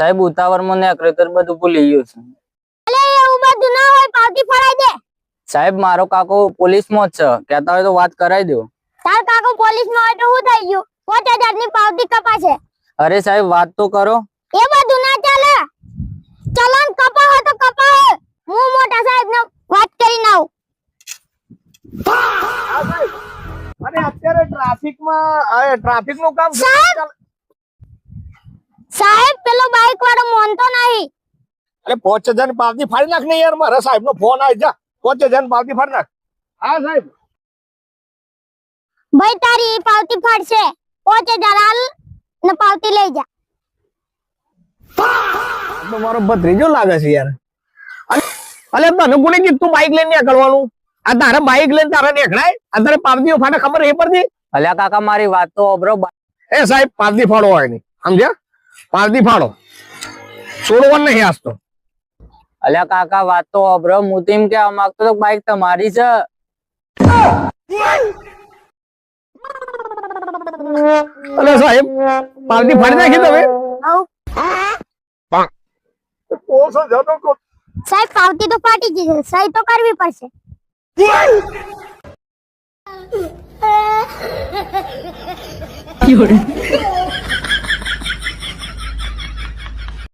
સાહેબ ઉતાવળમાં નેકળે તો બધું ભૂલી ગયો છું. અલે એવું બધું ના હોય, પાવતી ફડાઈ દે. સાહેબ મારો કાકો પોલીસમાં જ છે, કહેતા હોય તો વાત કરાવી દો. તાર કાકો પોલીસમાં હોય તો શું થઈ ગયું? 5000 ની પાવતી કપાશે. અરે સાહેબ વાત તો કરો. એ બધું ના ચાલે. ચલન કપાવો તો કપાવો. હું મોટા સાહેબને વાત કરીને આવું. અને અત્યારે ટ્રાફિક નું કામ સાહેબ પેલો બાઈક વાળો મોનતો નહીં. અરે 5000 ની પાવતી ફાડી નાખ ને યાર, મારા સાહેબ નો ફોન આવી જા. 5000 ની પાવતી ફાડી નાખ. હા સાહેબ. ભાઈ તારી પાવતી ફાડશે. 5000 હાલ ને પાવતી લઈ જા. તો મારો ભત્રીજો લાગે છે યાર. અલે તને કોને કીધું તું બાઈક લઈને નીકળવાનું? આ તારે બાઈક લઈને તારે નીકળાય? આ તારે પાવતીઓ ફાટે ખબર એ પડતી? અલ્યા કાકા મારી વાત તો ઓબરો. એ સાહેબ પાવતી ફાડો હોય નહીં, સમજ્યા? પાવતી ફાડો, છોડવાનું નહીં આજ તો. અલ્યા કાકા વાત તો ઓબરો. હું તો એમ કહેવા માંગતો તો બાઈક તમારી છે. અલે સાહેબ પાવતી ફાડી નાખી તમે. સાહેબ પાવતી તો ફાટી ગઈ છે, સહી તો કરવી પડશે. You're